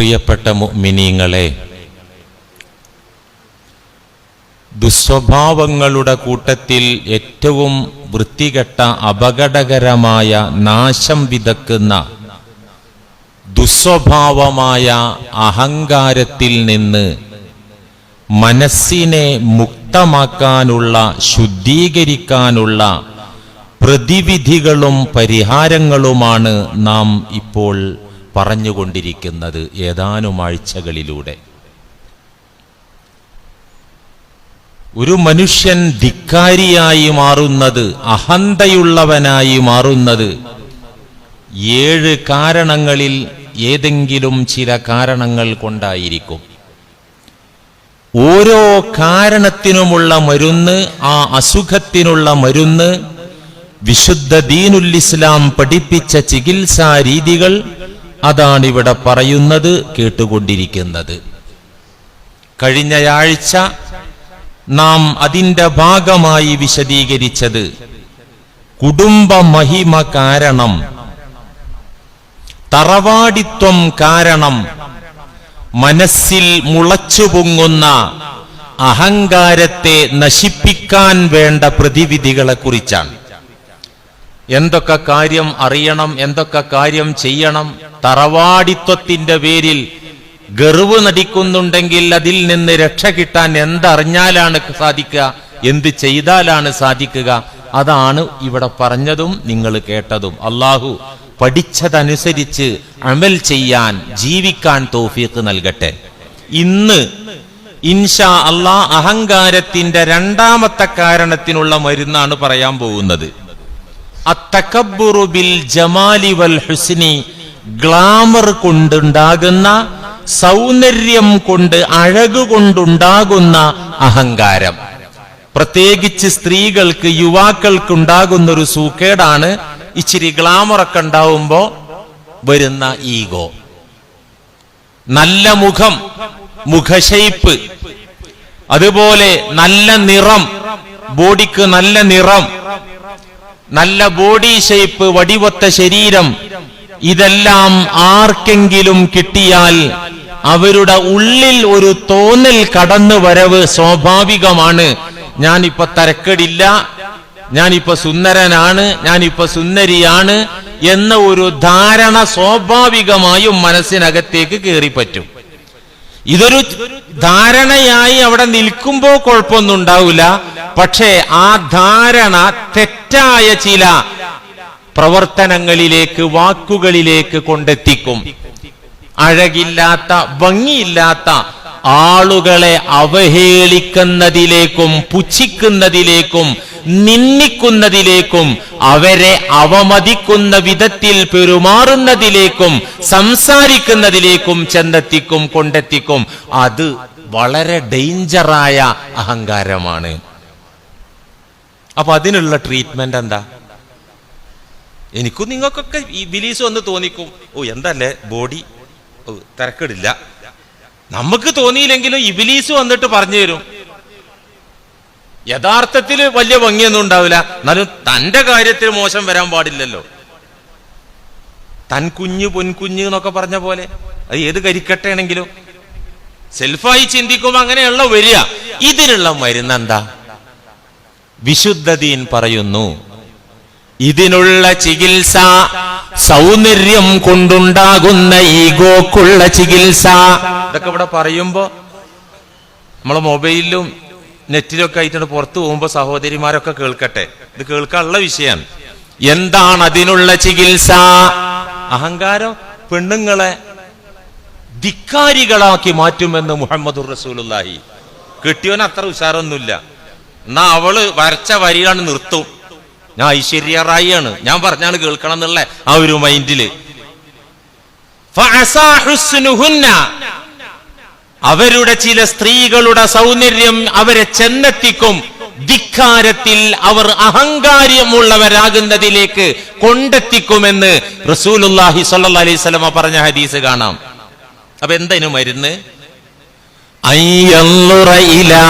പ്രിയപ്പെട്ട മുഅ്മിനീങ്ങളെ, ദുസ്വഭാവങ്ങളുടെ കൂട്ടത്തിൽ ഏറ്റവും വൃത്തികെട്ട അപകടകരമായ നാശം വിതക്കുന്ന ദുസ്വഭാവമായ അഹങ്കാരത്തിൽ നിന്ന് മനസ്സിനെ മുക്തമാക്കാനുള്ള, ശുദ്ധീകരിക്കാനുള്ള പ്രതിവിധികളും പരിഹാരങ്ങളുമാണ് നാം ഇപ്പോൾ പറഞ്ഞുകൊണ്ടിരിക്കുന്നത് ഏതാനും ആഴ്ചകളിലൂടെ. ഒരു മനുഷ്യൻ ധിക്കാരിയായി മാറുന്നത്, അഹന്തയുള്ളവനായി മാറുന്നത് 7 കാരണങ്ങളിൽ ഏതെങ്കിലും ചില കാരണങ്ങൾ കൊണ്ടായിരിക്കും. ഓരോ കാരണത്തിനുമുള്ള മരുന്ന്, ആ അസുഖത്തിനുള്ള മരുന്ന് വിശുദ്ധ ദീനുൽ ഇസ്ലാം പഠിപ്പിച്ച ചികിത്സാ രീതികൾ അതാണിവിടെ പറയുന്നത്, കേട്ടുകൊണ്ടിരിക്കുന്നത്. കഴിഞ്ഞയാഴ്ച നാം അതിൻ്റെ ഭാഗമായി വിശദീകരിച്ചത് കുടുംബ മഹിമ കാരണം, തറവാടിത്വം കാരണം മനസ്സിൽ മുളച്ചു പൊങ്ങുന്ന അഹങ്കാരത്തെ നശിപ്പിക്കാൻ വേണ്ട പ്രതിവിധികളെ കുറിച്ചാണ്. എന്തൊക്കെ കാര്യം അറിയണം, എന്തൊക്കെ കാര്യം ചെയ്യണം. തറവാടിത്വത്തിന്റെ പേരിൽ ഗർവ് നടിക്കുന്നുണ്ടെങ്കിൽ അതിൽ നിന്ന് രക്ഷ കിട്ടാൻ എന്തറിഞ്ഞാലാണ് സാധിക്കുക, എന്ത് ചെയ്താലാണ് സാധിക്കുക, അതാണ് ഇവിടെ പറഞ്ഞതും നിങ്ങൾ കേട്ടതും. അള്ളാഹു പഠിച്ചതനുസരിച്ച് അമൽ ചെയ്യാൻ, ജീവിക്കാൻ തൗഫീഖ് നൽകട്ടെ. ഇന്ന് ഇൻഷാ അല്ലാഹ് അഹങ്കാരത്തിന്റെ 2ാമത്തെ കാരണത്തിനുള്ള മരുന്നാണ് പറയാൻ പോകുന്നത്. അത്തകബ്ബുറു ബിൽ ജമാലി വൽ ഹുസ്നി, ഗ്ലാമർ കൊണ്ടുണ്ടാകുന്ന, സൗന്ദര്യം കൊണ്ട്, അഴക് കൊണ്ടുണ്ടാകുന്ന അഹങ്കാരം. പ്രത്യേകിച്ച് സ്ത്രീകൾക്ക്, യുവാക്കൾക്ക് ഉണ്ടാകുന്നൊരു സൂക്കേടാണ് ഇച്ചിരി ഗ്ലാമറൊക്കെ ഉണ്ടാവുമ്പോ വരുന്ന ഈഗോ. നല്ല മുഖം, മുഖശൈപ്പ്, അതുപോലെ നല്ല നിറം, ബോഡിക്ക് നല്ല നിറം, നല്ല ബോഡി ഷേപ്പ്, വടിവൊത്ത ശരീരം, ഇതെല്ലാം ആർക്കെങ്കിലും കിട്ടിയാൽ അവരുടെ ഉള്ളിൽ ഒരു തോന്നൽ കടന്നു വരവ് സ്വാഭാവികമാണ്. ഞാനിപ്പോ തരക്കേടില്ല, ഞാനിപ്പോ സുന്ദരനാണ്, ഞാനിപ്പോ സുന്ദരിയാണ് എന്ന ഒരു ധാരണ സ്വാഭാവികമായും മനസ്സിനകത്തേക്ക് കയറിപ്പറ്റും. ഇതൊരു ധാരണയായി അവിടെ നിൽക്കുമ്പോൾ കുഴപ്പമൊന്നും ഉണ്ടാവില്ല. പക്ഷേ ആ ധാരണ തെറ്റായ ചില പ്രവർത്തനങ്ങളിലേക്ക്, വാക്കുകളിലേക്ക് കൊണ്ടെത്തിക്കും. അഴകില്ലാത്ത, ഭംഗിയില്ലാത്ത ആളുകളെ അവഹേളിക്കുന്നതിലേക്കും, പുച്ഛിക്കുന്നതിലേക്കും, നിന്ദിക്കുന്നതിലേക്കും, അവരെ അവമതിക്കുന്ന വിധത്തിൽ പെരുമാറുന്നതിലേക്കും, സംസാരിക്കുന്നതിലേക്കും ചെന്നെത്തിക്കും, കൊണ്ടെത്തിക്കും. അത് വളരെ ഡേഞ്ചറായ അഹങ്കാരമാണ്. അപ്പൊ അതിനുള്ള ട്രീറ്റ്മെന്റ് എന്താ? എനിക്കും നിങ്ങൾക്കൊക്കെ ഈ ബിലീസ് ഒന്ന് തോന്നിക്കും, ഓ എന്തല്ലേ ബോഡി, തിരക്കിടില്ല. നമുക്ക് തോന്നിയില്ലെങ്കിലും ഇബിലീസ് വന്നിട്ട് പറഞ്ഞു തരും. യഥാർത്ഥത്തിൽ വലിയ ഭംഗിയൊന്നും ഉണ്ടാവില്ല, എന്നാലും തന്റെ കാര്യത്തിൽ മോശം വരാൻ പാടില്ലല്ലോ. തൻ കുഞ്ഞു പൊൻകുഞ്ഞ് എന്നൊക്കെ പറഞ്ഞ പോലെ അത് ഏത് കരിക്കട്ടയാണെങ്കിലും സെൽഫായി ചിന്തിക്കുമ്പോ അങ്ങനെയുള്ള വരിക. ഇതിനുള്ള മരുന്നെന്താ? വിശുദ്ധ ദീൻ പറയുന്നു, ഇതിനുള്ള ചികിത്സ സൗന്ദര്യം കൊണ്ടുണ്ടാകുന്ന ഈഗോക്കുള്ള ചികിത്സ. ഇതൊക്കെ ഇവിടെ പറയുമ്പോ നമ്മളെ മൊബൈലിലും നെറ്റിലൊക്കെ ആയിട്ടാണ് പുറത്തു പോകുമ്പോ സഹോദരിമാരൊക്കെ കേൾക്കട്ടെ, ഇത് കേൾക്കാനുള്ള വിഷയമാണ്. എന്താണ് അതിനുള്ള ചികിത്സ? അഹങ്കാരം പെണ്ണുങ്ങളെ ധിക്കാരികളാക്കി മാറ്റുമെന്ന് മുഹമ്മദുർ റസൂലുള്ളാഹി. കിട്ടിയവന് അത്ര ഉഷാറൊന്നുമില്ല, എന്നാ അവള് വരച്ച വരിയാണ് നിർത്തും. ഞാൻ ഐശ്വര്യ റായിയാണ്, ഞാൻ പറഞ്ഞാണ് കേൾക്കണം എന്നുള്ള ആ ഒരു മൈൻഡില്. അവരുടെ ചില സ്ത്രീകളുടെ സൗന്ദര്യം അവരെ ചെന്നെത്തിക്കും, ധിക്കാരത്തിൽ അവർ അഹങ്കാരമുള്ളവരാകുന്നതിലേക്ക് കൊണ്ടെത്തിക്കുമെന്ന് റസൂലുള്ളാഹി സ്വല്ലല്ലാഹി അലൈഹി വസല്ലം പറഞ്ഞ ഹദീസ് കാണാം. അപ്പൊ എന്തിനു മരുന്ന്? അയ്യൻളുറ ഇലാ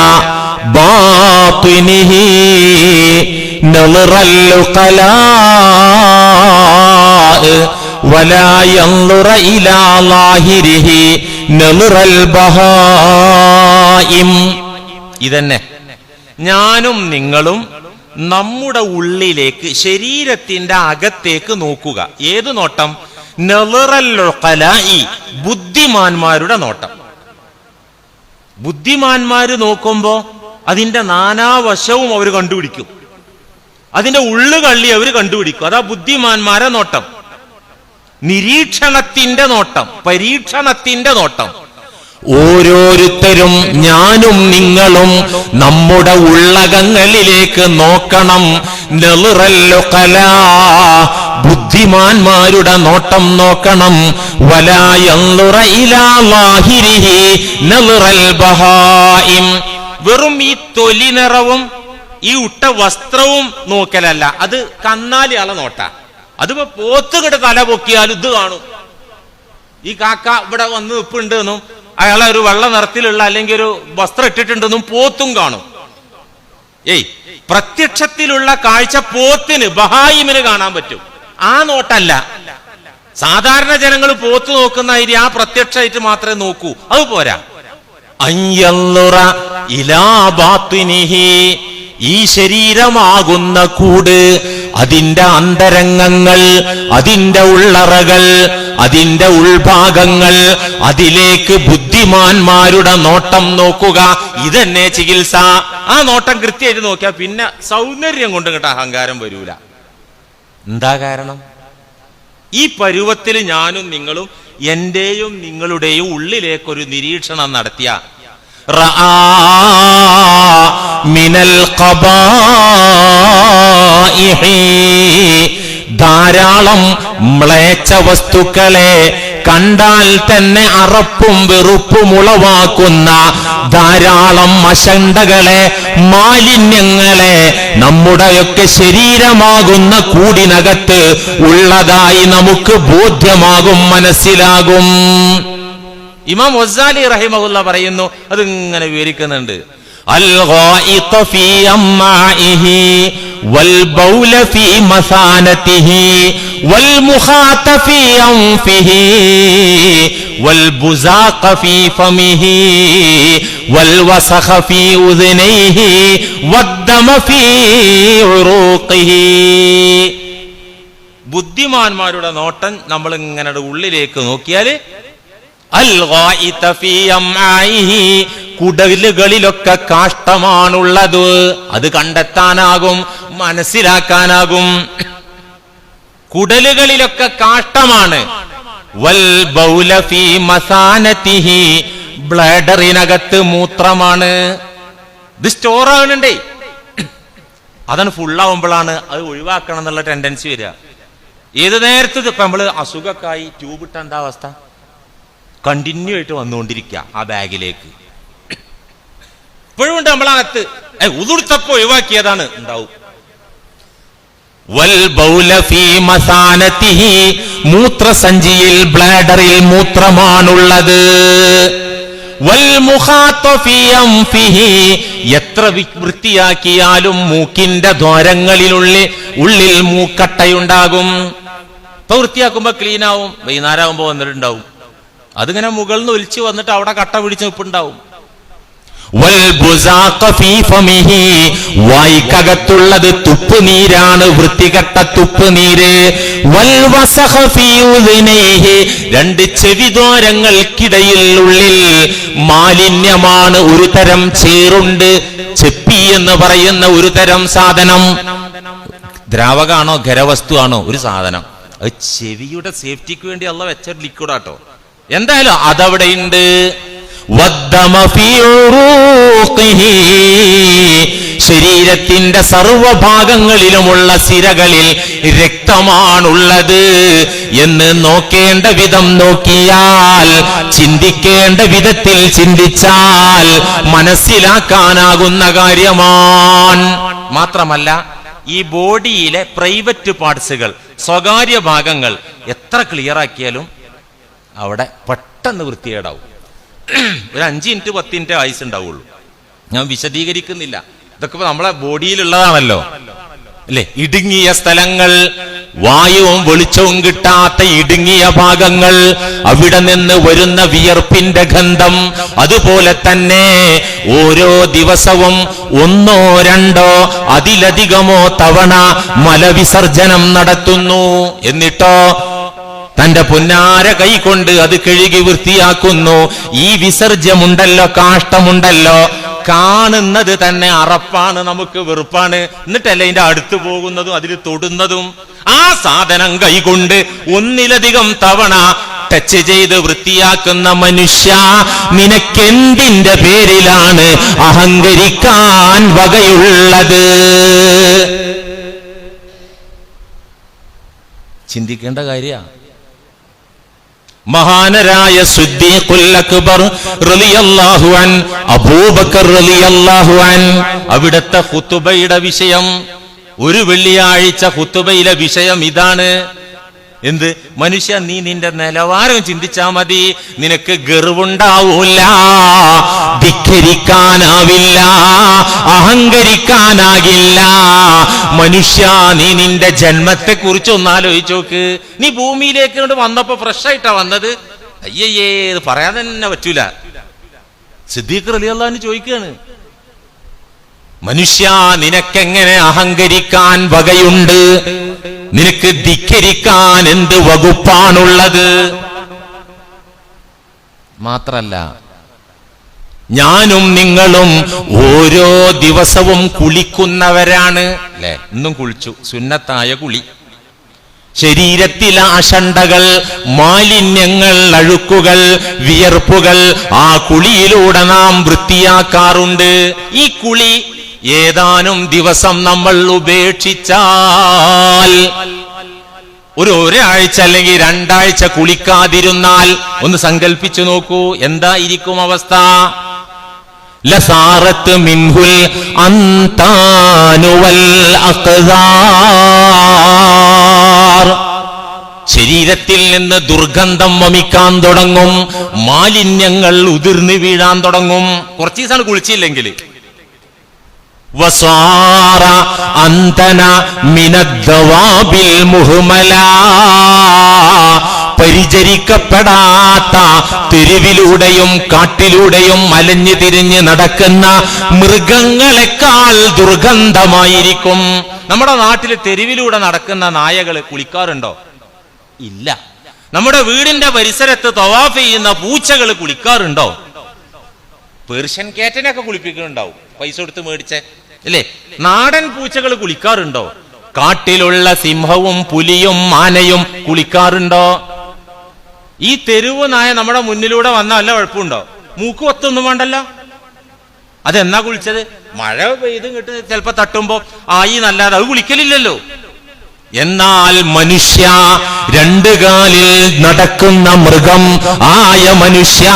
ബാത്തിനിഹി നളറൽ ഖലാ വലാ യൻളുറ ഇലാ ളാഹിരിഹി നളറൽ ബഹായിം. ഇതന്നെ ഞാനും നിങ്ങളും നമ്മുടെ ഉള്ളിലേക്ക്, ശരീരത്തിന്റെ അകത്തേക്ക് നോക്കുക. ഏത് നോട്ടം? നളറൽ ഉഖലാഇ, ബുദ്ധിമാന്മാരുടെ നോട്ടം. ബുദ്ധിമാന്മാര് നോക്കുമ്പോ അതിന്റെ നാനാവശവും അവർ കണ്ടുപിടിക്കും, അതിന്റെ ഉള്ളുകള്ളി അവർ കണ്ടുപിടിക്കും. അതാ ബുദ്ധിമാന്മാരെ നോട്ടം. നിരീക്ഷണത്തിന്റെ നോട്ടം, പരീക്ഷണത്തിന്റെ നോട്ടം. ഓരോരുത്തരും, ഞാനും നിങ്ങളും നമ്മുടെ ഉള്ളകങ്ങളിലേക്ക് നോക്കണം. നളറൽ ഉഖലാ, ബുദ്ധിമാന്മാരുടെ നോട്ടം നോക്കണം. വലാ യൻളുറ ഇലാ ളാഹിരിഹി നളറൽ ബഹായിം. വെറും ഈ തൊലി നിറവും ഈ ഉട്ട വസ്ത്രവും നോക്കലല്ല, അത് കന്നാലിയാളെ നോട്ട. അതിപ്പോ പോത്തുകിട്ട് തല പൊക്കിയാലും ഇത് കാണും. ഈ കാക്ക ഇവിടെ വന്ന് നിൽപ്പുണ്ട് എന്നും അയാളെ ഒരു വെള്ള നിറത്തിലുള്ള അല്ലെങ്കിൽ ഒരു വസ്ത്രം ഇട്ടിട്ടുണ്ടെന്നും പോത്തും കാണും. പ്രത്യക്ഷത്തിലുള്ള കാഴ്ച പോത്തിന്, ബഹായിമിന് കാണാൻ പറ്റും. ആ നോട്ടല്ല. സാധാരണ ജനങ്ങൾ പോത്ത് നോക്കുന്ന ആ പ്രത്യക്ഷമായിട്ട് മാത്രമേ നോക്കൂ. അത് പോരാ. അയ്യല്ലുറ ഇലാ ബാത്തിനിഹി, ഈ ശരീരമാകുന്ന കൂട്, അതിന്റെ അന്തരംഗങ്ങൾ, അതിന്റെ ഉള്ളറകൾ, അതിന്റെ ഉൾഭാഗങ്ങൾ, അതിലേക്ക് ബുദ്ധിമാന്മാരുടെ നോട്ടം നോക്കുക. ഇതന്നെ ചികിത്സ. ആ നോട്ടം കൃത്യമായിട്ട് നോക്കിയാൽ പിന്നെ സൗന്ദര്യം കൊണ്ട് കേട്ട അഹങ്കാരം വരൂല. എന്താ കാരണം? ഈ പരുവത്തിൽ ഞാനും നിങ്ങളും എന്റെയും നിങ്ങളുടെയും ഉള്ളിലേക്കൊരു നിരീക്ഷണം നടത്തിയ മിനൽ ഖബാഇഹി, ധാരാളം മ്ലേച്ഛ വസ്തുക്കളെ കണ്ടാൽ തന്നെ അറപ്പും വെറുപ്പും ഉളവാക്കുന്ന ധാരാളം അശണ്ടകളെ, മാലിന്യങ്ങളെ നമ്മുടെയൊക്കെ ശരീരമാകുന്ന കൂടിനകത്ത് ഉള്ളതായി നമുക്ക് ബോധ്യമാകും, മനസ്സിലാകും. ഇമാം ഗസാലി റഹിമഹുല്ല പറയുന്നു, അതിങ്ങനെ വിവരിക്കുന്നുണ്ട്. الغائط في أمعائه والبول في مثانته والمخاط في أنفه والبزاق في فمه والوسخ في أذنيه والدم في عروقه. ബുദ്ധിമാന്മാരുടെ നോട്ടം നമ്മൾ ഇങ്ങനെ ഉള്ളിലേക്ക് നോക്കിയാല് കുടലുകളിലൊക്കെ കാഷ്ടമാണുള്ളത്. അത് കണ്ടെത്താനാകും, മനസ്സിലാക്കാനാകും. കുടലുകളിലൊക്കെ കാഷ്ടമാണ്. വൽ ബൗല ഫീ മസാനതിഹി, ബ്ലാഡറിനകത്ത് മൂത്രമാണ്. ഇത് സ്റ്റോർ ആകുന്നുണ്ടേ. അതാണ് ഫുള്ളാവുമ്പോഴാണ് അത് ഒഴിവാക്കണം എന്നുള്ള ടെൻഡൻസി വരിക. ഏത് നേരത്ത് ഇപ്പൊ നമ്മള് അസുഖക്കായി ട്യൂബ് ഇട്ട എന്താ അവസ്ഥ? കണ്ടിന്യൂ ആയിട്ട് വന്നുകൊണ്ടിരിക്കുക ആ ബാഗിലേക്ക്. ഇപ്പോഴും ഉണ്ട് നമ്മളകത്ത്. ഉതുർത്തപ്പോ ഒഴിവാക്കിയതാണ് ഉണ്ടാവും. വൽ ബൗല ഫീ മസാനതിഹി, മൂത്രസഞ്ചിയിൽ, ബ്ലാഡറിൽ മൂത്രമാണുള്ളത്. വൽ മുഖാത്ത ഫീ അൻഫിഹി, എത്ര വൃത്തിയാക്കിയാലും മൂക്കിന്റെ ദ്വാരങ്ങളിലുള്ളിൽ മൂക്കട്ടയുണ്ടാകും. ഇപ്പൊ വൃത്തിയാക്കുമ്പോ ക്ലീൻ ആവും, വൈകുന്നേരം ആകുമ്പോ വന്നിട്ടുണ്ടാവും. അതിങ്ങനെ മുകളിൽ നിന്ന് ഒലിച്ചു വന്നിട്ട് അവിടെ കട്ട പിടിച്ച് നിൽപ്പുണ്ടാവും. വായിക്കകത്തുള്ളത് തുപ്പുനീരാണ്, വൃത്തികെട്ട തുപ്പുനീര്. രണ്ട് ചെവിദ്വാരങ്ങൾക്കിടയിൽ ഉള്ളിൽ മാലിന്യമാണ്, ഒരു തരം ചേറുണ്ട്. ചെപ്പി എന്ന് പറയുന്ന ഒരു തരം സാധനം. ദ്രാവകമാണോ ഖരവസ്തു ആണോ ഒരു സാധനം. അത് ചെവിയുടെ സേഫ്റ്റിക്ക് വേണ്ടി അള്ള വെച്ച ലിക്വിഡാട്ടോ. എന്തായാലും അതവിടെയുണ്ട്. ശരീരത്തിന്റെ സർവഭാഗങ്ങളിലുമുള്ള സിരകളിൽ രക്തമാണുള്ളത് എന്ന് നോക്കേണ്ട വിധം നോക്കിയാൽ, ചിന്തിക്കേണ്ട വിധത്തിൽ ചിന്തിച്ചാൽ മനസ്സിലാക്കാനാകുന്ന കാര്യമാണ്. മാത്രമല്ല, ഈ ബോഡിയിലെ പ്രൈവറ്റ് പാർട്സുകൾ, സ്വകാര്യ ഭാഗങ്ങൾ എത്ര ക്ലിയർ ആക്കിയാലും അവിടെ പെട്ടെന്ന് വൃത്തികേടാവും. ഒരു 5 മിനിറ്റ് 10 മിനിറ്റ് ആയുസ് ഉണ്ടാവുള്ളൂ. ഞാൻ വിശദീകരിക്കുന്നില്ല, ഇതൊക്കെ നമ്മളെ ബോഡിയിലുള്ളതാണല്ലോ അല്ലെ. ഇടുങ്ങിയ സ്ഥലങ്ങൾ, വായുവും വെളിച്ചവും കിട്ടാത്ത ഇടുങ്ങിയ ഭാഗങ്ങൾ, അവിടെ നിന്ന് വരുന്ന വിയർപ്പിന്റെ ഗന്ധം. അതുപോലെ തന്നെ ഓരോ ദിവസവും 1 2 അതിലധികമോ തവണ മലവിസർജനം നടത്തുന്നു. എന്നിട്ടോ തന്റെ പൊന്നാര കൈകൊണ്ട് അത് കഴുകി വൃത്തിയാക്കുന്നു. ഈ വിസർജ്യമുണ്ടല്ലോ, കാഷ്ടമുണ്ടല്ലോ, കാണുന്നത് തന്നെ അറപ്പാണ്, നമുക്ക് വെറുപ്പാണ്. എന്നിട്ടല്ലേ അതിന്റെ അടുത്ത് പോകുന്നതും അതിൽ തൊടുന്നതും. ആ സാധനം കൈകൊണ്ട് 1 തവണ ടച്ച് ചെയ്ത് വൃത്തിയാക്കുന്ന മനുഷ്യ, നിനക്കെന്തിന്റെ പേരിലാണ് അഹങ്കരിക്കാൻ വകയുള്ളത്? ചിന്തിക്കേണ്ട കാര്യമാണ്. മഹാനരായ സിദ്ദീഖുൽ അക്ബർ റളിയല്ലാഹു അൻ, അബൂബക്കർ റളിയല്ലാഹു അൻ, അവിടുത്തെ ഖുതുബയുടെ വിഷയം, ഒരു വെള്ളിയാഴ്ച ഖുതുബയിലെ വിഷയം ഇതാണ്. എന്ത്? മനുഷ്യ, നീ നിന്റെ നിലവാരം ചിന്തിച്ചാ മതി. നിനക്ക് ഗർവുണ്ടാവൂല, ധിക്കരിക്കാനാവില്ല, അഹങ്കരിക്കാനാകില്ല. മനുഷ്യ, നീ നിന്റെ ജന്മത്തെ കുറിച്ച് ഒന്നാലോചിച്ച് നോക്ക്. നീ ഭൂമിയിലേക്ക് കൊണ്ട് വന്നപ്പോ ഫ്രഷ് ആയിട്ടാ വന്നത്. അയ്യയ്യേ, ഇത് പറയാൻ തന്നെ പറ്റൂല. സിദ്ദീഖ് റളിയല്ലാഹു അൻഹു ചോദിക്കുകയാണ്, മനുഷ്യ, നിനക്കെങ്ങനെ അഹങ്കരിക്കാൻ വകയുണ്ട്? നിനക്ക് ധിക്കരിക്കാൻ എന്ത് വകുപ്പാണുള്ളത്? മാത്രല്ല, ഞാനും നിങ്ങളും ഓരോ ദിവസവും കുളിക്കുന്നവരാണ് അല്ലെ? ഇന്നും കുളിച്ചു, സുന്നത്തായ കുളി. ശരീരത്തിലെ അഷണ്ടകൾ, മാലിന്യങ്ങൾ, അഴുക്കുകൾ, വിയർപ്പുകൾ ആ കുളിയിലൂടെ നാം വൃത്തിയാക്കാറുണ്ട്. ഈ കുളി ഏതാനും ദിവസം നമ്മൾ ഉപേക്ഷിച്ചാൽ, ഒരാഴ്ച അല്ലെങ്കിൽ 2 ആഴ്ച കുളിക്കാതിരുന്നാൽ, ഒന്ന് സങ്കല്പിച്ചു നോക്കൂ, എന്തായിരിക്കും അവസ്ഥ? ലസാറത്ത് മിൻഹുൽ അന്താനു വൽ അഖ്ദാർ, ശരീരത്തിൽ നിന്ന് ദുർഗന്ധം വമിക്കാൻ തുടങ്ങും, മാലിന്യങ്ങൾ ഉതിർന്നു വീഴാൻ തുടങ്ങും. കുറച്ച് ദിവസമാണ് കുളിച്ചില്ലെങ്കിൽ. വസാറ അന്തന മിനദ്ദവാബിൽ മുഹ്മല, പരിചരിക്കപ്പെടാത്ത തെരുവിലൂടെയും കാട്ടിലൂടെയും അലഞ്ഞു തിരിഞ്ഞ് നടക്കുന്ന മൃഗങ്ങളെക്കാൾ ദുർഗന്ധമായിരിക്കും. നമ്മുടെ നാട്ടിൽ തെരുവിലൂടെ നടക്കുന്ന നായകള് കുളിക്കാറുണ്ടോ? ഇല്ല. നമ്മുടെ വീടിന്റെ പരിസരത്ത് തവാഫ് ചെയ്യുന്ന പൂച്ചകൾ കുളിക്കാറുണ്ടോ? പേർഷ്യൻ കാറ്റിനൊക്കെ കുളിപ്പിക്കുന്നുണ്ടാവും, പൈസ കൊടുത്ത് മേടിച്ചേ അല്ലേ? നാടൻ പൂച്ചകൾ കുളിക്കാറുണ്ടോ? കാട്ടിലുള്ള സിംഹവും പുലിയും ആനയും കുളിക്കാറുണ്ടോ? ഈ തെരുവ് നായ നമ്മുടെ മുന്നിലൂടെ വന്ന വല്ല കുഴപ്പമുണ്ടോ? മൂക്ക് ഒത്തൊന്നും വേണ്ടല്ലോ. അതെന്നാ കുളിച്ചത്? മഴ പെയ്ത് കിട്ട് ചിലപ്പോ തട്ടുമ്പോ ആയി നല്ലാതെ അത് കുളിക്കലില്ലല്ലോ. എന്നാൽ മനുഷ്യ, 2 കാലിൽ നടക്കുന്ന മൃഗം ആയ മനുഷ്യ,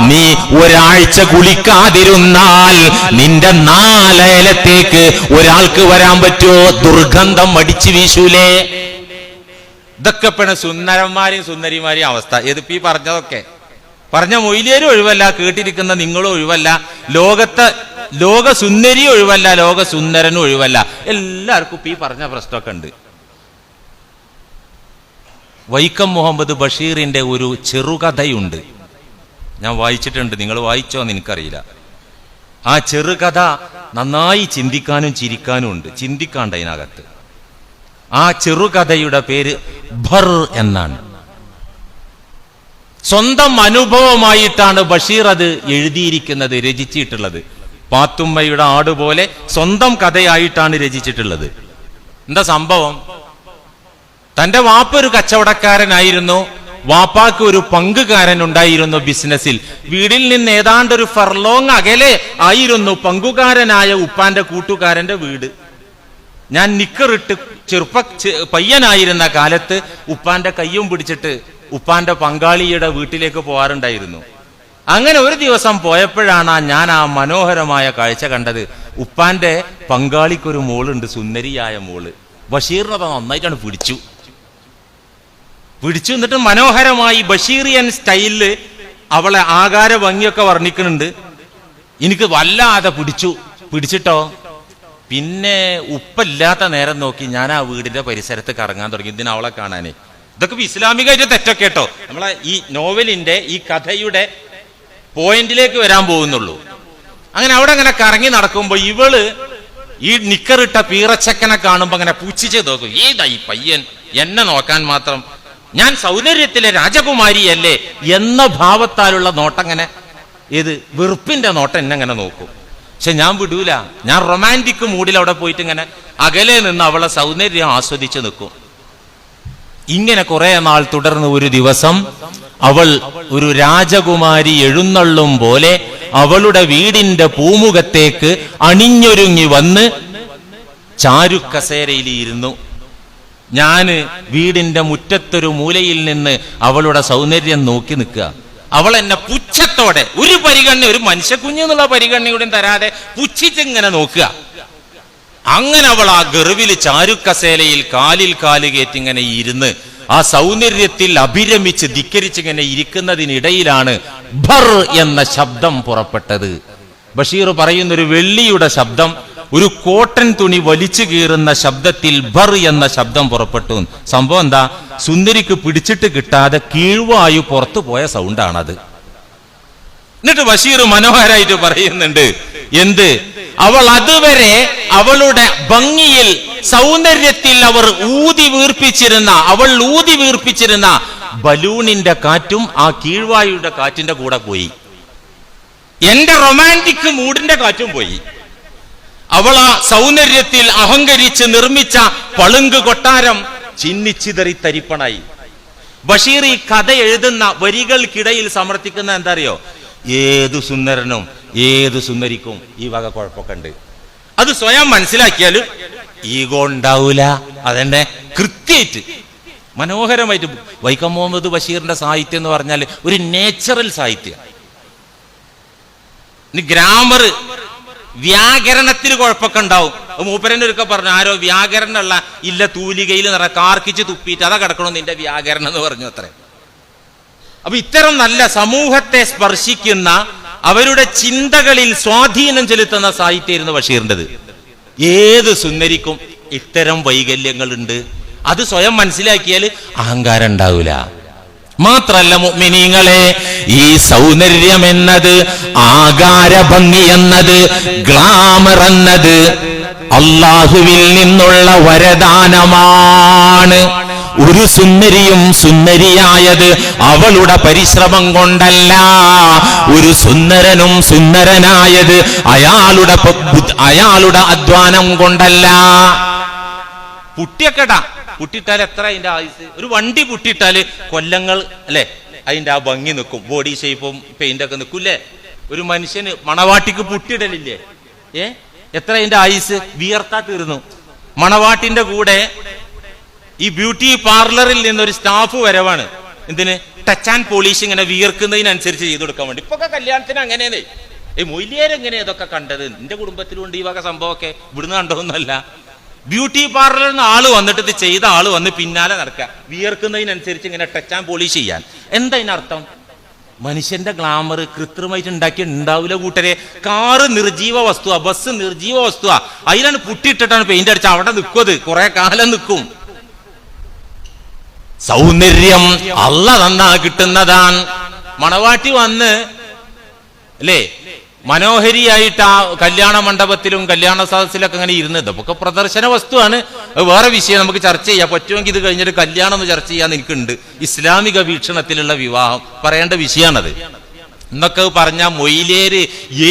നീ ഒരാഴ്ച കുളിക്കാതിരുന്നാൽ നിന്റെ 4 അയലത്തേക്ക് ഒരാൾക്ക് വരാൻ പറ്റുമോ? ദുർഗന്ധം അടിച്ചു വീശൂലേ? ഇതൊക്കെ പെണ്ണ സുന്ദരന്മാരെയും സുന്ദരിമാരെയും അവസ്ഥ. ഏതിപ്പീ പറഞ്ഞതൊക്കെ പറഞ്ഞ മൊയ്ലിയരും ഒഴിവല്ല, കേട്ടിരിക്കുന്ന നിങ്ങളും ഒഴിവല്ല, ലോക സുന്ദരി ഒഴിവല്ല, ലോക സുന്ദരനും ഒഴിവല്ല. എല്ലാവർക്കും ഇപ്പൊ ഈ പറഞ്ഞ പ്രശ്നമൊക്കെ ഉണ്ട്. വൈക്കം മുഹമ്മദ് ബഷീറിന്റെ ഒരു ചെറുകഥയുണ്ട്, ഞാൻ വായിച്ചിട്ടുണ്ട്. നിങ്ങൾ വായിച്ചോന്ന് എനിക്കറിയില്ല. ആ ചെറുകഥ നന്നായി ചിന്തിക്കാനും ചിരിക്കാനും ഉണ്ട്. ചിന്തിക്കാണ്ട് അതിനകത്ത്. ആ ചെറുകഥയുടെ പേര് ഭർ എന്നാണ്. സ്വന്തം അനുഭവമായിട്ടാണ് ബഷീർ അത് എഴുതിയിരിക്കുന്നത്, രചിച്ചിട്ടുള്ളത്. പാത്തുമ്മയുടെ ആട് പോലെ സ്വന്തം കഥയായിട്ടാണ് രചിച്ചിട്ടുള്ളത്. എന്താ സംഭവം? തന്റെ വാപ്പ ഒരു കച്ചവടക്കാരനായിരുന്നു. വാപ്പാക്ക് ഒരു പങ്കുകാരൻ ഉണ്ടായിരുന്നു ബിസിനസ്സിൽ. വീടിൽ നിന്ന് ഏതാണ്ട് ഒരു ഫർലോങ് അകലെ ആയിരുന്നു പങ്കുകാരനായ ഉപ്പാന്റെ കൂട്ടുകാരന്റെ വീട്. ഞാൻ നിക്കറിട്ട് പയ്യനായിരുന്ന കാലത്ത് ഉപ്പാന്റെ കയ്യും പിടിച്ചിട്ട് ഉപ്പാന്റെ പങ്കാളിയുടെ വീട്ടിലേക്ക് പോകാറുണ്ടായിരുന്നു. അങ്ങനെ ഒരു ദിവസം പോയപ്പോഴാണ് ഞാൻ ആ മനോഹരമായ കാഴ്ച കണ്ടത്. ഉപ്പാന്റെ പങ്കാളിക്കൊരു മോളുണ്ട്, സുന്ദരിയായ മോള്. ബഷീറിനത് നന്നായിട്ടാണ് പിടിച്ചു. എന്നിട്ട് മനോഹരമായി ബഷീറിയൻ സ്റ്റൈലില് അവളെ ആകാര ഭംഗിയൊക്കെ വർണ്ണിക്കുന്നുണ്ട്. എനിക്ക് വല്ലാതെ പിടിച്ചിട്ടോ പിന്നെ ഉപ്പല്ലാത്ത നേരം നോക്കി ഞാൻ ആ വീടിന്റെ പരിസരത്ത് കറങ്ങാൻ തുടങ്ങി ഇതിന് അവളെ കാണാനേ. ഇതൊക്കെ ഇസ്ലാമികമായിട്ട് തെറ്റൊക്കെ കേട്ടോ. നമ്മളെ ഈ നോവലിന്റെ ഈ കഥയുടെ പോയിന്റിലേക്ക് വരാൻ പോകുന്നുള്ളൂ. അങ്ങനെ അവിടെ അങ്ങനെ കറങ്ങി നടക്കുമ്പോ ഇവള് ഈ നിക്കറിട്ട പീറച്ചക്കനെ കാണുമ്പോ അങ്ങനെ പുച്ഛിച്ച് നോക്കും. ഏതാ ഈ പയ്യൻ എന്നെ നോക്കാൻ മാത്രം, ഞാൻ സൗന്ദര്യത്തിലെ രാജകുമാരിയല്ലേ എന്ന ഭാവത്താലുള്ള നോട്ടം, അങ്ങനെ ഏത് വെറുപ്പിന്റെ നോട്ടം എന്നെ അങ്ങനെ നോക്കും. പക്ഷെ ഞാൻ വിടൂല. ഞാൻ റൊമാൻറ്റിക് മൂഡിൽ അവിടെ പോയിട്ട് ഇങ്ങനെ അകലെ നിന്ന് അവളെ സൗന്ദര്യം ആസ്വദിച്ച് നിൽക്കും. ഇങ്ങനെ കുറെ നാൾ തുടർന്ന് ഒരു ദിവസം അവൾ ഒരു രാജകുമാരി എഴുന്നള്ളും പോലെ അവളുടെ വീടിന്റെ പൂമുഖത്തേക്ക് അണിഞ്ഞൊരുങ്ങി വന്ന് ചാരുക്കസേരയിൽ ഇരുന്നു. ഞാന് വീടിന്റെ മുറ്റത്തൊരു മൂലയിൽ നിന്ന് അവളുടെ സൗന്ദര്യം നോക്കി നിൽക്കുക. അവൾ എന്നെ പുച്ഛത്തോടെ, ഒരു പരിഗണന, ഒരു മനുഷ്യ കുഞ്ഞെന്നുള്ള പരിഗണനയോടും തരാതെ പുച്ഛിച്ചിങ്ങനെ നോക്കുക. അങ്ങനെ അവൾ ആ ഗർവിൽ ചാരുക്കസേലയിൽ കാലിൽ കാല് കയറ്റിങ്ങനെ ഇരുന്ന് ആ സൗന്ദര്യത്തിൽ അഭിരമിച്ച് ധിക്കരിച്ചിങ്ങനെ ഇരിക്കുന്നതിനിടയിലാണ് ഭർ എന്ന ശബ്ദം പുറപ്പെട്ടത്. ബഷീർ പറയുന്നൊരു വെള്ളിയുടെ ശബ്ദം, ഒരു കോട്ടൺ തുണി വലിച്ചു കീറുന്ന ശബ്ദത്തിൽ ഭർ എന്ന ശബ്ദം പുറപ്പെട്ടു. സംഭവം എന്താ? സുന്ദരിക്ക് പിടിച്ചിട്ട് കിട്ടാതെ കീഴ്വായു പുറത്തു പോയ സൗണ്ടാണത്. എന്നിട്ട് ബഷീർ മനോഹരായിട്ട് പറയുന്നുണ്ട്, എന്ത്? അവൾ അതുവരെ അവളുടെ ഭംഗിയിൽ സൗന്ദര്യത്തിൽ അവൾ ഊതി വീർപ്പിച്ചിരുന്ന ബലൂണിന്റെ കാറ്റും ആ കീഴ്വായുടെ കാറ്റിന്റെ കൂടെ പോയി. എന്റെ റൊമാൻറ്റിക് മൂഡിന്റെ കാറ്റും പോയി. അവൾ ആ സൗന്ദര്യത്തിൽ അഹങ്കരിച്ച് നിർമ്മിച്ച പളുങ്ക് കൊട്ടാരം ചിന്നിച്ചിതറി തരിപ്പണായി. ബഷീർ ഈ കഥ എഴുതുന്ന വരികൾക്കിടയിൽ സമർത്ഥിക്കുന്ന എന്താ അറിയോ? ഏതു സുന്ദരനും ഏതു സുന്ദരിക്കും ഈ വക കുഴപ്പമൊക്കെ ഉണ്ട്. അത് സ്വയം മനസ്സിലാക്കിയാൽ ഈഗോ ഉണ്ടാവൂല. അതെന്നെ കൃത്യമായിട്ട് മനോഹരമായിട്ട് വൈക്കം മുഹമ്മദ് ബഷീറിന്റെ സാഹിത്യം എന്ന് പറഞ്ഞാൽ ഒരു നേച്ചുറൽ സാഹിത്യം. ഗ്രാമർ, വ്യാകരണത്തിന് കുഴപ്പമൊക്കെ ഉണ്ടാവും. മൂപ്പരനൊരുക്കെ പറഞ്ഞു, ആരോ വ്യാകരണമുള്ള ഇല്ല തൂലികയിൽ കാർക്കിച്ച് തുപ്പിയിട്ട് അതാ കിടക്കണോ നിന്റെ വ്യാകരണം എന്ന് പറഞ്ഞു അത്രേ. അപ്പൊ ഇത്തരം നല്ല സമൂഹത്തെ സ്പർശിക്കുന്ന, അവരുടെ ചിന്തകളിൽ സ്വാധീനം ചെലുത്തുന്ന സാഹിത്യമായിരുന്നു ബഷീറിൻ്റെത്. ഏത് സുന്ദരിക്കും ഇത്തരം വൈകല്യങ്ങളുണ്ട്. അത് സ്വയം മനസ്സിലാക്കിയാൽ അഹങ്കാരം ഉണ്ടാവില്ല. മാത്രല്ല മുഅ്മിനീങ്ങളെ, ഈ സൗന്ദര്യം എന്നത്, ആകാര ഭംഗി എന്നത്, ഗ്ലാമർ എന്നത് അല്ലാഹുവിൽ നിന്നുള്ള വരദാനമാണ്. ഒരു സുന്ദരിയും സുന്ദരിയായത് അവളുടെ പരിശ്രമം കൊണ്ടല്ല. ഒരു സുന്ദരനും സുന്ദരനായത് അയാളുടെ അധ്വാനം കൊണ്ടല്ല. പുട്ടിയൊക്കെടാ, പുട്ടിട്ടാൽ എത്ര അതിന്റെ ആയുസ്? ഒരു വണ്ടി പുട്ടിട്ടാല് കൊല്ലങ്ങൾ അല്ലെ അതിന്റെ ആ ഭംഗി നിൽക്കും. ബോഡി ഷേപ്പും പെയിന്റൊക്കെ നിൽക്കൂല്ലേ? ഒരു മനുഷ്യന് മണവാട്ടിക്ക് പുട്ടിടലില്ലേ? എത്ര അതിന്റെ ആയുസ്? വിയർത്താ തീർന്നു. മണവാട്ടിന്റെ കൂടെ ഈ ബ്യൂട്ടി പാർലറിൽ നിന്നൊരു സ്റ്റാഫ് വരവാണ്. എന്തിന്? ടച്ച് ആൻഡ് പോളിഷ് ഇങ്ങനെ വിയർക്കുന്നതിനനുസരിച്ച് ചെയ്തു കൊടുക്കാൻ വേണ്ടി. ഇപ്പൊക്കെ കല്യാണത്തിന് അങ്ങനെയേ. മൊയ്ലിയേരെങ്ങനെ ഇതൊക്കെ കണ്ടത്? എന്റെ കുടുംബത്തിലുണ്ട് ഈ വക സംഭവമൊക്കെ. ഇവിടുന്ന് കണ്ടതൊന്നുമല്ല. ബ്യൂട്ടി പാർലറിൽ നിന്ന് ആള് വന്നിട്ട് ഇത് ചെയ്ത ആള് വന്ന് പിന്നാലെ നടക്കുക, വിയർക്കുന്നതിനനുസരിച്ച് ഇങ്ങനെ ടച്ച് ആൻഡ് പോളിഷ് ചെയ്യാൻ. എന്താ ഇതിനർത്ഥം? മനുഷ്യന്റെ ഗ്ലാമർ കൃത്രിമമായിട്ട് ഉണ്ടാക്കി ഉണ്ടാവില്ല കൂട്ടരെ. കാറ് നിർജീവ വസ്തുവാ, ബസ് നിർജീവ വസ്തുവാ. അതിലാണ് പുട്ടിയിട്ടിട്ടാണ് പെയിന്റ് അടിച്ച അവിടെ നിൽക്കും. അത് കുറെ കാലം നിൽക്കും. സൗന്ദര്യം അല്ല തന്നാ കിട്ടുന്നതാണ്. മണവാട്ടി വന്ന് അല്ലേ മനോഹരിയായിട്ട് ആ കല്യാണ മണ്ഡപത്തിലും കല്യാണ സദസ്സിലൊക്കെ അങ്ങനെ ഇരുന്നത് ഒക്കെ പ്രദർശന വസ്തുവാണ്. വേറെ വിഷയം നമുക്ക് ചർച്ച ചെയ്യാം. പറ്റുമെങ്കിൽ ഇത് കഴിഞ്ഞിട്ട് കല്യാണം ഒന്ന് ചർച്ച ചെയ്യാൻ എനിക്കുണ്ട്. ഇസ്ലാമിക വീക്ഷണത്തിലുള്ള വിവാഹം പറയേണ്ട വിഷയമാണത്. എന്നൊക്കെ പറഞ്ഞാൽ മൊയ്ലേര്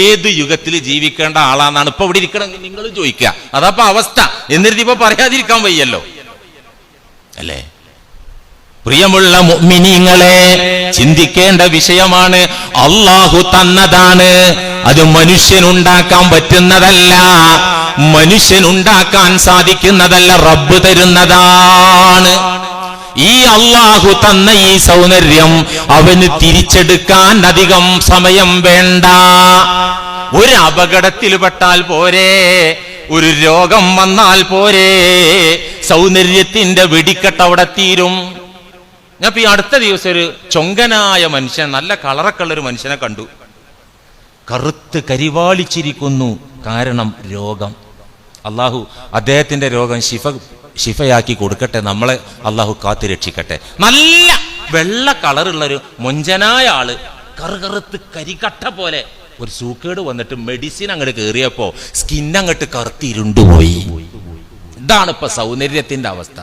ഏത് യുഗത്തിൽ ജീവിക്കേണ്ട ആളാന്നാണ് ഇപ്പൊ ഇവിടെ ഇരിക്കണമെങ്കിൽ നിങ്ങൾ ചോദിക്കുക. അതപ്പോ അവസ്ഥ. എന്നിട്ട് ഇപ്പൊ പറയാതിരിക്കാൻ വയ്യല്ലോ അല്ലേ? പ്രിയമുള്ള മുഅ്മിനീങ്ങളെ, ചിന്തിക്കേണ്ട വിഷയമാണ്. അല്ലാഹു തന്നതാണ്. അത് മനുഷ്യനുണ്ടാക്കാൻ പറ്റുന്നതല്ല, മനുഷ്യനുണ്ടാക്കാൻ സാധിക്കുന്നതല്ല, റബ്ബ് തരുന്നതാണ്. ഈ അല്ലാഹു തന്ന ഈ സൗന്ദര്യം അവന് തിരിച്ചെടുക്കാൻ അധികം സമയം വേണ്ട. ഒരു അപകടത്തിൽപ്പെട്ടാൽ പോരെ, ഒരു രോഗം വന്നാൽ പോരെ, സൗന്ദര്യത്തിന്റെ വെടിക്കെട്ട് അവിടെ തീരും. ഞാൻ ഇപ്പൊ ഈ അടുത്ത ദിവസം ഒരു ചൊങ്കനായ മനുഷ്യൻ, നല്ല കളറൊക്കെ ഉള്ള ഒരു മനുഷ്യനെ കണ്ടു. കറുത്ത് കരിവാളിച്ചിരിക്കുന്നു. കാരണം രോഗം. അള്ളാഹു അദ്ദേഹത്തിന്റെ രോഗം ശിഫയാക്കി കൊടുക്കട്ടെ, നമ്മളെ അള്ളാഹു കാത്തു രക്ഷിക്കട്ടെ. നല്ല വെള്ള കളറുള്ളൊരു മൊഞ്ചനായ ആള്, കറുകറുത്ത് കരിക്കട്ട പോലെ ഒരു സൂക്കേട് വന്നിട്ട് മെഡിസിൻ അങ്ങോട്ട് കയറിയപ്പോ സ്കിൻ അങ്ങോട്ട് കറുത്തിരുണ്ടുപോയി. ഇതാണ് ഇപ്പൊ സൗന്ദര്യത്തിന്റെ അവസ്ഥ.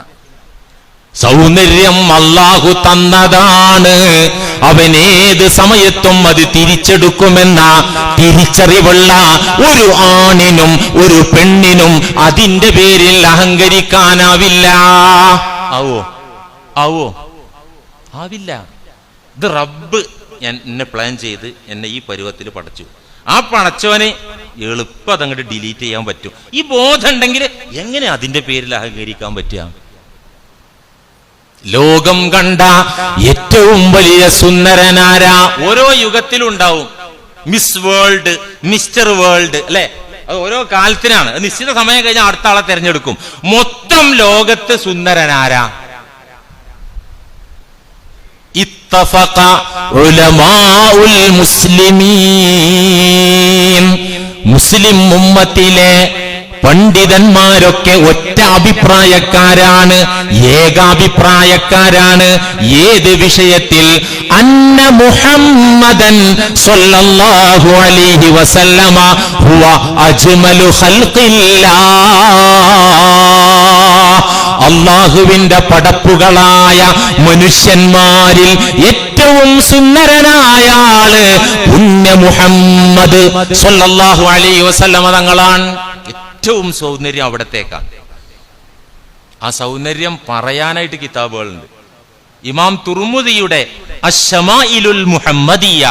സൗന്ദര്യം അല്ലാഹു തന്നതാണ്, അവൻ ഏത് സമയത്തും അത് തിരിച്ചെടുക്കുമെന്ന തിരിച്ചറിവുള്ള ഒരു ആണിനും ഒരു പെണ്ണിനും അതിന്റെ പേരിൽ അഹങ്കരിക്കാനാവില്ല. ആവോ ആവില്ല. ഇത് റബ്ബ് എന്നെ പ്ലാൻ ചെയ്ത് എന്നെ ഈ പരുവത്തിൽ പടച്ചു. ആ പടച്ചവനെ എളുപ്പം അതങ്ങോട്ട് ഡിലീറ്റ് ചെയ്യാൻ പറ്റും. ഈ ബോധം ഉണ്ടെങ്കിൽ എങ്ങനെ അതിന്റെ പേരിൽ അഹങ്കരിക്കാൻ പറ്റുക? ലോകം കണ്ട ഏറ്റവും വലിയ സുന്ദരനാരാ? ഓരോ യുഗത്തിലും ഉണ്ടാവും മിസ് വേൾഡ്, മിസ്റ്റർ വേൾഡ്, അല്ലെ? അത് ഓരോ കാലത്തിനാണ്. നിശ്ചിത സമയം കഴിഞ്ഞാൽ അടുത്ത ആളെ തെരഞ്ഞെടുക്കും. മൊത്തം ലോകത്ത് സുന്ദരനാരാ? ഇത്തഫഖ ഉലമാഉൽ മുസ്ലിമീൻ, മുസ്ലിം ഉമ്മത്തിലെ പണ്ഡിതന്മാരൊക്കെ ഒറ്റ അഭിപ്രായക്കാരാണ്, ഏകാഭിപ്രായക്കാരാണ്. ഏത് വിഷയത്തിൽ? അന്ന മുഹമ്മദൻ സ്വല്ലല്ലാഹു അലൈഹി വസല്ലമ ഹുവ അജ്മലു ഖൽഖില്ലാഹ്, അല്ലാഹുവിന്റെ പടപ്പുകളായ മനുഷ്യന്മാരിൽ ഏറ്റവും സുന്ദരനായ ആള് പുണ്യ മുഹമ്മദ് സ്വല്ലല്ലാഹു അലൈഹി വസല്ലമ തങ്ങളാണ്. ഏറ്റവും സൗന്ദര്യം അവിടത്തേക്കാണ്. ആ സൗന്ദര്യം പറയാനായിട്ട് കിതാബുകളുണ്ട്. ഇമാം തുർമുദിയുടെ അശ്ശമാഇലുൽ മുഹമ്മദിയ,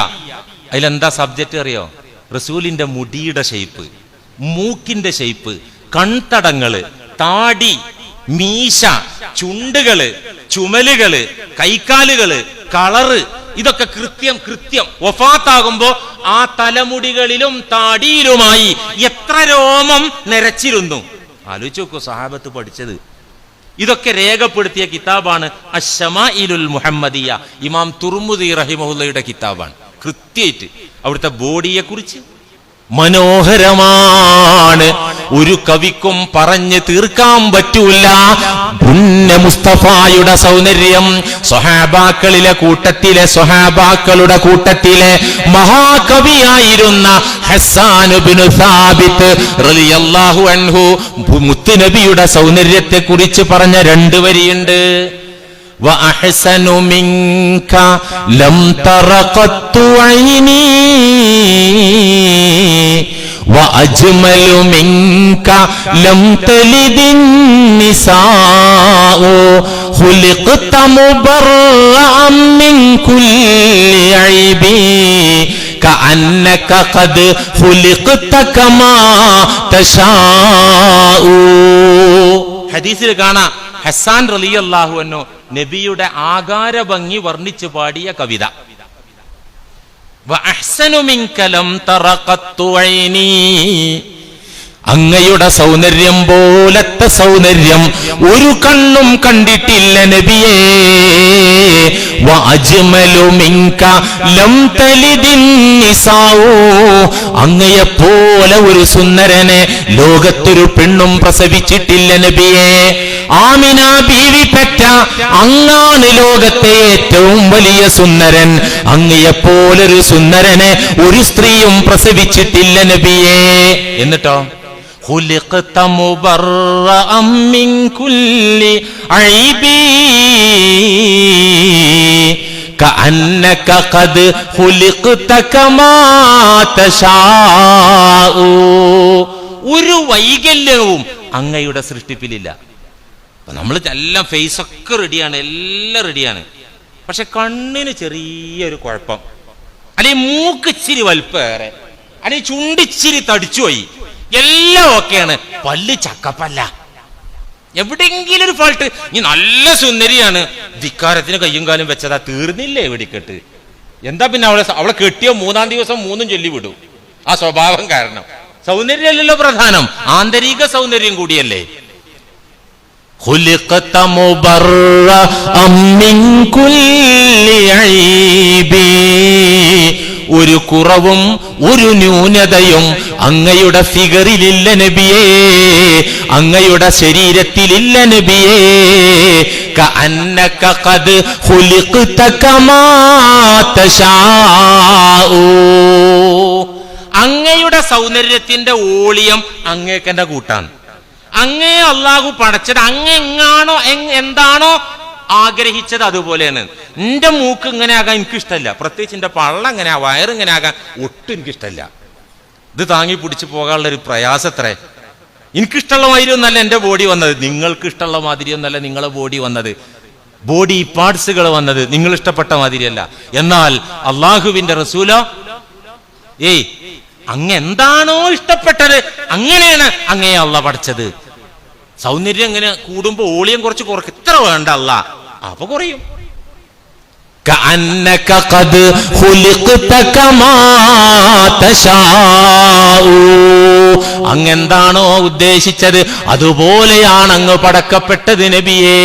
അതിലെന്താ സബ്ജക്റ്റ് അറിയോ? റസൂലിന്റെ മുടിയുടെ ഷേപ്പ്, മൂക്കിന്റെ ഷേപ്പ്, കൺതടങ്ങള്, താടി, മീശ, ചുണ്ടുകള്, ചുമലുകള്, കൈക്കാലുകള്, കളറ്, ഇതൊക്കെ കൃത്യം വഫാത്താകുമ്പോ ആ തലമുടികളിലും താടിയിലുമായി എത്ര രോമം നിരച്ചിരുന്നു. ആലോചിച്ച് നോക്കൂ, സഹാബത്ത് പഠിച്ചത്. ഇതൊക്കെ രേഖപ്പെടുത്തിയ കിതാബാണ് അശ്ശമാഇലുൽ മുഹമ്മദിയ. ഇമാം തുർമുദി റഹിമഹുല്ലയുടെ കിതാബാണ്. കൃത്യമായിട്ട് അവിടുത്തെ ബോഡിയെ കുറിച്ച് മനോഹരമാണ്. ഒരു കവിക്കും പറഞ്ഞു തീർക്കാൻ പറ്റൂല. പുണ്യ മുസ്തഫായുടെ സൗന്ദര്യം. സ്വഹാബാക്കളുടെ കൂട്ടത്തിലെ മഹാകവിയായിരുന്ന ഹസ്സാൻ ഇബ്നു സാബിത്ത് റളിയല്ലാഹു അൻഹു മുത്തുനബിയുടെ സൗന്ദര്യത്തെ കുറിച്ച് പറഞ്ഞ രണ്ട് വരിയുണ്ട്. وأحسن منك لم تر قط عيني وأجمل منك لم تلد النساء خلقت مبرأ من كل عيب كأنك قد خلقت كما تشاء. ഹദീസിൽ കാണാം ഹസ്സാൻ റളിയല്ലാഹു അൻഹു നബിയുടെ ആകാര ഭംഗി വർണ്ണിച്ചു പാടിയ കവിത. വഅഹ്സനു മിൻക ലം തറ ഖത്തു ഐനി, അങ്ങയുടെ സൗന്ദര്യം പോലത്തെ സൗന്ദര്യം ഒരു കണ്ണും കണ്ടിട്ടില്ല നബിയേ. വഅജ്മലു മിൻക ലം തലിദിൻ നിസാഉ, അങ്ങയെപ്പോലെ ഒരു സുന്ദരനെ ലോകത്തൊരു പെണ്ണും പ്രസവിച്ചിട്ടില്ല നബിയേ. ആമിന ബീവി പെറ്റ അങ്ങാണ് ലോകത്തെ ഏറ്റവും വലിയ സുന്ദരൻ. അങ്ങയെപ്പോലൊരു സുന്ദരനെ ഒരു സ്ത്രീയും പ്രസവിച്ചിട്ടില്ല നബിയേ. എന്നിട്ടോ خلقت مبرأ من كل عيب كأنك قد خلقت كما تشاء. ഒരു വൈകല്യവും അങ്ങയുടെ സൃഷ്ടിപ്പിലില്ല. നമ്മൾ എല്ലാം ഫേസൊക്കെ റെഡിയാണ്, എല്ലാം റെഡിയാണ്. പക്ഷെ കണ്ണിന് ചെറിയൊരു കുഴപ്പം, അല്ലെങ്കിൽ മൂക്ക് ഇച്ചിരി വലിപ്പേറെ, അല്ലെങ്കിൽ ചുണ്ടിച്ചിരി തടിച്ചുപോയി, എല്ലാം ഓക്കെയാണ്. പല്ല് ചക്കപ്പല്ല, എവിടെയെങ്കിലും ഒരു ഫാൾട്ട്. നീ നല്ല സുന്ദരിയാണ്, ധിക്കാരത്തിന് കയ്യും കാലും വെച്ചതാ, തീർന്നില്ലേ വെടിക്കെട്ട്. എന്താ പിന്നെ അവളെ കെട്ടിയോ 3-ാം ദിവസം 3 ചൊല്ലി വിടും. ആ സ്വഭാവം കാരണം. സൗന്ദര്യമല്ലല്ലോ പ്രധാനം, ആന്തരിക സൗന്ദര്യം കൂടിയല്ലേ. خلقت مبرأ من كل عيب, ഒരു കുറവും ഒരു ന്യൂനതയും അങ്ങയുടെ ഫിഗറിലില്ല നബിയേ. അങ്ങയുടെ ശരീരത്തിലില്ല നബിയേ. കഅന്നക ഖദ് ഖുലിഖത കമാ തശാഉ. അങ്ങയുടെ സൗന്ദര്യത്തിന്റെ ഓളിയം അങ്ങേക്കെന്റെ കൂട്ടാണ്. അങ്ങേ അള്ളാഹു പടച്ചത് അങ്ങെങ്ങാണോ എന്താണോ ആഗ്രഹിച്ചത് അതുപോലെയാണ്. എന്റെ മൂക്ക് ഇങ്ങനെ ആകാൻ എനിക്കിഷ്ടമല്ല, പ്രത്യേകിച്ച് എന്റെ പള്ള ഇങ്ങനെ വയറിങ്ങനെ ആകാൻ ഒട്ടും എനിക്കിഷ്ടമല്ല. ഇത് താങ്ങി പിടിച്ചു പോകാനുള്ള ഒരു പ്രയാസത്രേ. എനിക്കിഷ്ടമുള്ള മാതിരി ഒന്നല്ല എന്റെ ബോഡി വന്നത്, നിങ്ങൾക്ക് ഇഷ്ടമുള്ള മാതിരി ഒന്നല്ല നിങ്ങളെ ബോഡി വന്നത്, ബോഡി പാർട്സുകൾ വന്നത് നിങ്ങൾ ഇഷ്ടപ്പെട്ട മാതിരിയല്ല. എന്നാൽ അള്ളാഹുവിന്റെ റസൂലോ അങ്ങെന്താണോ ഇഷ്ടപ്പെട്ടത് അങ്ങനെയാണ് അങ്ങേ അള്ളാഹ് പഠിച്ചത്. സൗന്ദര്യം ഇങ്ങനെ കൂടുമ്പോ ഓളിയം കുറച്ച് കുറയ്ക്കും, ഇത്ര വേണ്ട അല്ലാ, അപ്പൊ കുറയും. കഅന്നക ഖദ് ഖുലിഖത കമാ തശാഉ. അങ്ങെന്താണോ ഉദ്ദേശിച്ചത് അതുപോലെയാണ് അങ്ങ് പടക്കപ്പെട്ടത് നബിയേ.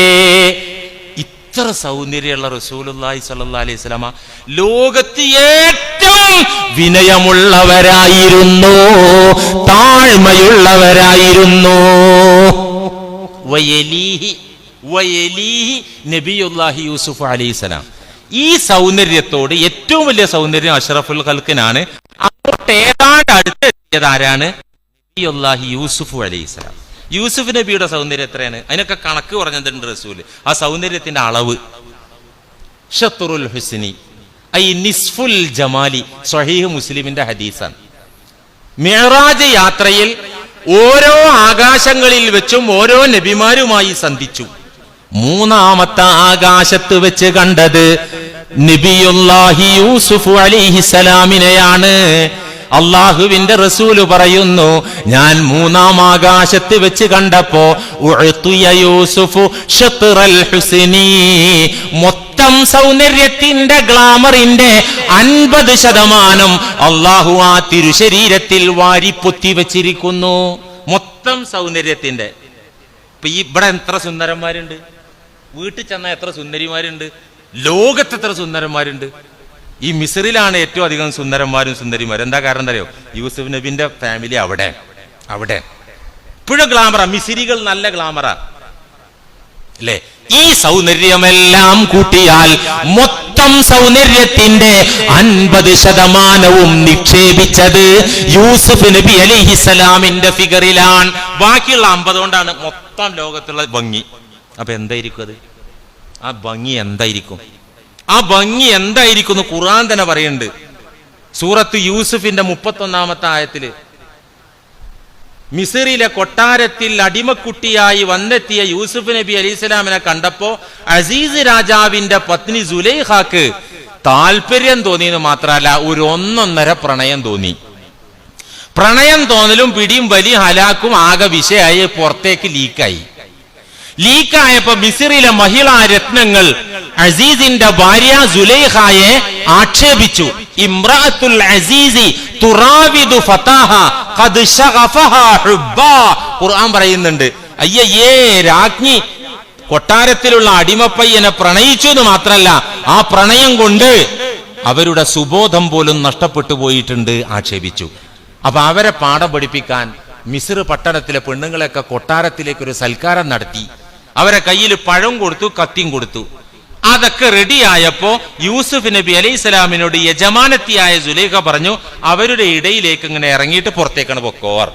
ഇത്ര സൗന്ദര്യമുള്ള റസൂലുള്ളാഹി സ്വല്ലല്ലാഹി അലൈഹി വസല്ലമ ലോകത്ത് ഏറ്റവും വിനയമുള്ളവരായിരുന്നു, താഴ്മയുള്ളവരായിരുന്നു. വയലീഹി നബിയുല്ലാഹി യൂസുഫ് അലൈഹിസ്സലാം. ഈ സൗന്ദര്യത്തോട് ഏറ്റവും വലിയ സൗന്ദര്യം അഷ്റഫുൽ ഖൽഖിനാണ്. അങ്ങോട്ട് ഏതാണ്ട് അടുത്തെത്തിയത് ആരാണ്? നബിയുല്ലാഹി യൂസുഫ് അലൈഹിസ്സലാം. യൂസുഫ് നബിയുടെ സൗന്ദര്യം എത്രയാണ്? അതിനൊക്കെ കണക്ക് പറഞ്ഞിട്ടുണ്ട് റസൂല്. ആ സൗന്ദര്യത്തിന്റെ അളവ് ഷത്റുൽ ഹുസ്നി ഐ നിസ്ഫുൽ ജമാലി, സ്വഹീഹ് മുസ്ലിമിന്റെ ഹദീസാണ്. മിഅ്റാജ് യാത്രയിൽ ഓരോ ആകാശങ്ങളിൽ വെച്ചും ഓരോ നബിമാരുമായി സന്ധിച്ചു. മൂന്നാമത്തെ ആകാശത്ത് വെച്ച് കണ്ടത് നബിയുല്ലാഹി യൂസുഫ് അലൈഹിസ്സലാമിനെയാണ്. അള്ളാഹുവിന്റെ റസൂല് പറയുന്നു, ഞാൻ മൂന്നാം ആകാശത്ത് വെച്ച് കണ്ടപ്പോ യൂസുഫു ഷത്റൽ ഹുസ്നി, മൊത്തം സൗന്ദര്യത്തിന്റെ ഗ്ലാമറിന്റെ 50% അള്ളാഹു ആ തിരുശരീരത്തിൽ വാരിപ്പൊത്തി വെച്ചിരിക്കുന്നു. മൊത്തം സൗന്ദര്യത്തിന്റെ. ഇപ്പൊ ഇവിടെ എത്ര സുന്ദരന്മാരുണ്ട്, വീട്ടിൽ ചെന്നാൽ എത്ര സുന്ദരിമാരുണ്ട്, ലോകത്ത് എത്ര സുന്ദരന്മാരുണ്ട്. ഈ മിസ്രിലാണ് ഏറ്റവും അധികം സുന്ദരന്മാരും സുന്ദരിമാരും. എന്താ കാരണം അറിയോ? യൂസുഫ് നബിന്റെ ഫാമിലി അവിടെ ഇപ്പോഴും ഗ്ലാമറ. മിസ്രികൾ നല്ല ഗ്ലാമറാ അല്ലേ? ഈ സൗന്ദര്യമെല്ലാം കൂട്ടിയാൽ മൊത്തം സൗന്ദര്യത്തിന്റെ 50% നിക്ഷേപിച്ചത് യൂസുഫ് നബി അലൈഹിസ്സലാമിന്റെ ഫിഗറിലാണ്. ബാക്കിയുള്ള 50 കൊണ്ടാണ് മൊത്തം ലോകത്തുള്ള ഭംഗി. അപ്പൊ എന്തായിരിക്കും അത്? ആ ഭംഗി എന്തായിരിക്കും? ആ ഭംഗി എന്തായിരിക്കും? ഖുർആൻ തന്നെ പറയുന്നുണ്ട്. സൂറത്ത് യൂസുഫിന്റെ 31-ാമത്തെ ആയത്തില് മിസ്രിലെ കൊട്ടാരത്തിൽ അടിമക്കുട്ടിയായി വന്നെത്തിയ യൂസുഫ് നബി അലൈഹിസ്സലാമിനെ കണ്ടപ്പോ അസീസ് രാജാവിന്റെ പത്നി സുലൈഖാക്ക് താല്പര്യം തോന്നിയെന്ന് മാത്രമല്ല, ഒരു 1.5 പ്രണയം തോന്നി. പ്രണയം തോന്നലും പിടിയും വലിയ ഹലാക്കും ആകെ വിഷയായി പുറത്തേക്ക് ലീക്കായപ്പോ മിസ്രിലെ മഹിളാ രത്നങ്ങൾ അസീസിന്റെ ഭാര്യ സുലൈഖായെ ആക്ഷേപിച്ചു. ഇംറഅത്തുൽ അസീസി തുറാവിദു ഫതാഹ ഖദ് ശഗഫഹാ ഹുബ്ബാ. ഖുർആൻ പറയുന്നുണ്ട്, അയ്യേ രാജ്ഞി കൊട്ടാരത്തിലുള്ള അടിമപ്പയ്യനെ പ്രണയിച്ചു എന്ന് മാത്രല്ല, ആ പ്രണയം കൊണ്ട് അവരുടെ സുബോധം പോലും നഷ്ടപ്പെട്ടു പോയിട്ടുണ്ട്, ആക്ഷേപിച്ചു. അപ്പൊ അവരെ പാഠം പഠിപ്പിക്കാൻ മിസ്ർ പട്ടണത്തിലെ പെണ്ണുങ്ങളെയൊക്കെ കൊട്ടാരത്തിലേക്ക് ഒരു സൽക്കാരം നടത്തി. അവരെ കയ്യിൽ പഴം കൊടുത്തു, കത്തിയും കൊടുത്തു. അതൊക്കെ റെഡിയായപ്പോ യൂസുഫ് നബി അലൈഹിസ്സലാമിനോട് യജമാനത്തിയായ സുലൈഖ പറഞ്ഞു, അവരുടെ ഇടയിലേക്ക് ഇങ്ങനെ ഇറങ്ങിയിട്ട് പുറത്തേക്കാണ് പൊക്കോർ.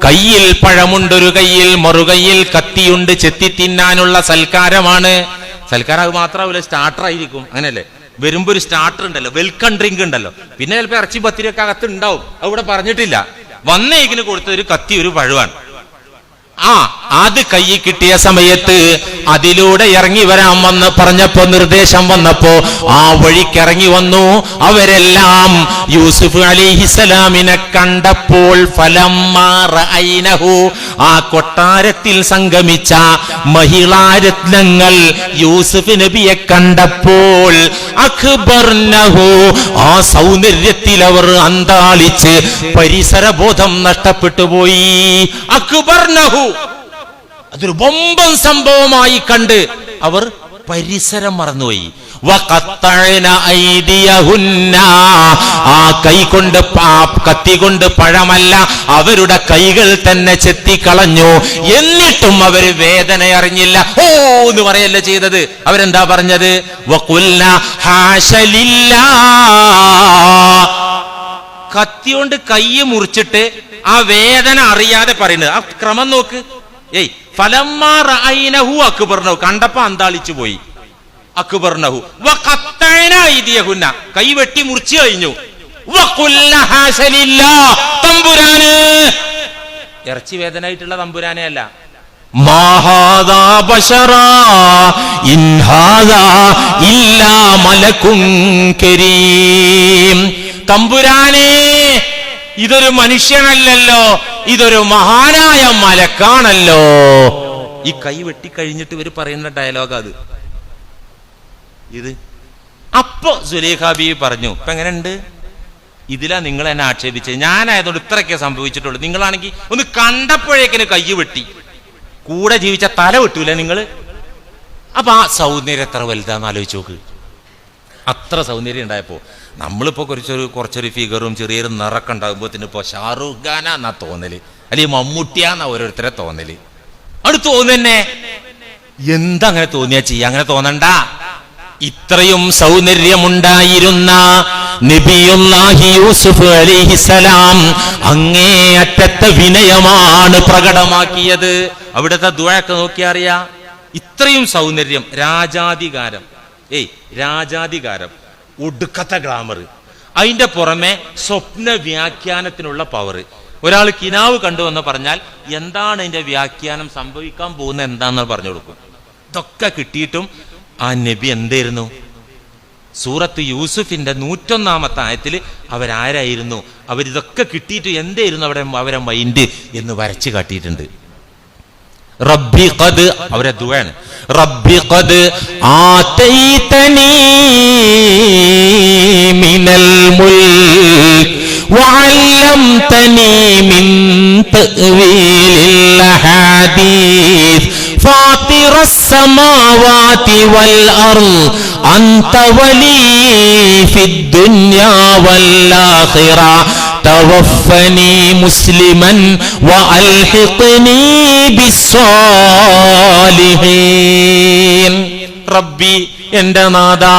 കയ്യിൽ പഴമുണ്ടൊരു കയ്യിൽ, മറുകയ്യിൽ കത്തിയുണ്ട്, ചെത്തി തിന്നാനുള്ള സൽക്കാരമാണ്. സൽക്കാരം അത് മാത്രമല്ല, സ്റ്റാർട്ടർ ആയിരിക്കും. അങ്ങനെയല്ലേ? വരുമ്പോ ഒരു സ്റ്റാർട്ടർ ഉണ്ടല്ലോ, വെൽക്കം ഡ്രിങ്ക് ഉണ്ടല്ലോ, പിന്നെ ചിലപ്പോ ഇറച്ചി പത്തിരിയൊക്കെ അകത്ത് ഉണ്ടാവും, അവിടെ പറഞ്ഞിട്ടില്ല. വന്നേക്കിന് കൊടുത്തൊരു കത്തി ഒരു പഴുവാണ്. അത് കയ്യിൽ കിട്ടിയ സമയത്ത് അതിലൂടെ ഇറങ്ങി വരാൻ വന്ന് പറഞ്ഞപ്പോ, നിർദ്ദേശം വന്നപ്പോ ആ വഴിക്കിറങ്ങി വന്നു. അവരെല്ലാം യൂസുഫ് അലൈഹിസ്സലാമിനെ കണ്ടപ്പോൾ ഫലമ്മാ റഅയ്നഹു, ആ കൊട്ടാരത്തിൽ സംഗമിച്ച മഹിളാരത്നങ്ങൾ യൂസുഫ് നബിയെ കണ്ടപ്പോൾ അഖ്ബർനഹു, ആ സൗന്ദര്യത്തിൽ അവർ അന്താളിച്ച് പരിസരബോധം നഷ്ടപ്പെട്ടു പോയി. അഖ്ബർനഹു, അതൊരു ബൊമ്പൻ സംഭവമായി കണ്ട് അവർ പരിസരം മറന്നുപോയി. വഖത്തഅന ഐദിയഹുന്ന, ആ കൈ കൊണ്ട് കത്തി കൊണ്ട് പഴമല്ല അവരുടെ കൈകൾ തന്നെ ചെത്തിക്കളഞ്ഞു. എന്നിട്ടും അവര് വേദന അറിഞ്ഞില്ല. ഓ എന്ന് പറയല്ല ചെയ്തത്. അവരെന്താ പറഞ്ഞത്? വഖുൽന ഹാശ ലില്ലാഹ്. കത്തി കൊണ്ട് കൈ മുറിച്ചിട്ട് ആ വേദന അറിയാതെ പറയുന്നത്. ആ ക്രമം നോക്ക്. ഫലമ്മാ റഅയ്നഹു അക്ബർനഹു, കണ്ടപ്പോ അന്താളിച്ചു പോയി. അക്ബർനഹു വഖത്തഅന ഐദിയഹുന്ന, കൈ വെട്ടി മുറിച്ചു കഴിഞ്ഞു. വഖുൽന ഹാശ ലില്ലാഹ്, തമ്പുരാനെ, ഇറച്ചി വേദനയായിട്ടുള്ള തമ്പുരാനെ അല്ല. മാ ഹാദാ ബശറാ ഇൻ ഹാദാ ഇല്ലാ മലകുൻ കരീം. തമ്പുരാനെ, ഇതൊരു മനുഷ്യനല്ലല്ലോ, ഇതൊരു മഹാനായ മലക്കാണല്ലോ. ഈ കൈ വെട്ടിക്കഴിഞ്ഞിട്ട് ഇവർ പറയുന്ന ഡയലോഗ് അത് ഇത്. അപ്പോ സുലൈഖ ബീവി പറഞ്ഞു, ഇപ്പൊ എങ്ങനെയുണ്ട്? ഇതിലാ നിങ്ങൾ എന്നെ ആക്ഷേപിച്ചത്. ഞാനായതുകൊണ്ട് ഇത്രയൊക്കെ സംഭവിച്ചിട്ടുള്ളൂ. നിങ്ങളാണെങ്കിൽ ഒന്ന് കണ്ടപ്പോഴേക്കിന് കൈ വെട്ടി, കൂടെ ജീവിച്ച തല വെട്ടൂല നിങ്ങൾ. അപ്പൊ ആ സൗന്ദര്യം എത്ര വലുതാന്ന് ആലോചിച്ച് നോക്ക്. അത്ര സൗന്ദര്യം ഉണ്ടായപ്പോ നമ്മളിപ്പോ കുറച്ചൊരു ഫിഗറും ചെറിയൊരു നിറക്കം ഉണ്ടാകുമ്പോഴത്തേന് ഇപ്പൊ ഷാറൂഖ് ഖാനാ എന്നാ തോന്നല്, അല്ലെങ്കിൽ മമ്മൂട്ടിയാന്നാ ഓരോരുത്തരെ തോന്നല്. അവിടെ തോന്നുന്നെ എന്താ അങ്ങനെ തോന്നിയാ ചെയ്യാ? അങ്ങനെ തോന്നണ്ട. ഇത്രയും സൗന്ദര്യമുണ്ടായിരുന്ന നബിയുല്ലാഹി യൂസുഫ് അലൈഹിസ്സലാം അങ്ങേയറ്റത്തെ വിനയമാണ് പ്രകടമാക്കിയത്. അവിടുത്തെ ദുആയൊക്കെ നോക്കിയാ അറിയാ. ഇത്രയും സൗന്ദര്യം, രാജാധികാരം, രാജാധികാരം, ഒടുക്കത്തെ ഗ്ലാമർ, അതിന്റെ പുറമെ സ്വപ്ന വ്യാഖ്യാനത്തിനുള്ള പവർ. ഒരാൾ കിനാവ് കണ്ടുവെന്ന് പറഞ്ഞാൽ എന്താണ് അതിന്റെ വ്യാഖ്യാനം, സംഭവിക്കാൻ പോകുന്ന എന്താണെന്ന് പറഞ്ഞു കൊടുക്കും. ഇതൊക്കെ കിട്ടിയിട്ടും ആ നബി എന്തായിരുന്നു? സൂറത്ത് യൂസുഫിന്റെ 101-ാമത്തെ ആയത്തിൽ അവരാരായിരുന്നു? അവരിതൊക്കെ കിട്ടിയിട്ട് എന്തായിരുന്നു അവരെ മൈൻഡ് എന്ന് വരച്ചു കാട്ടിയിട്ടുണ്ട്. റബ്ബി ഖദ്, അവരെ ദുആണ്, റബ്ബി ഖദ് ആതൈതനീ മിനൽ മുൽക് വഅല്ലംതനീ മിൻ തഅ്വീലിൽ ഹദീസ് ഫാത്തിറസ് സമാവാതി വൽ അർദ് അൻത വലി ഫിദ് ദുനിയാ വൽ ആഖിറ തവഫനി മുസ്ലിമൻ വഅൽഹിഖ്നി ബിസ്സാലിഹീൻ. റബ്ബി, എന്റെ നാഥാ,